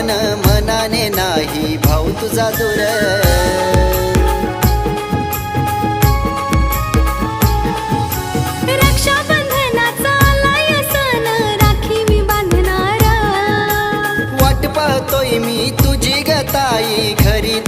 बाळीन मनाने नाही भाऊ तुझा दूर। रक्षाबंधनाचा आलाय सण राखी मी बांधणार। वाट पाहतोय मी तुझी ग ताई घरी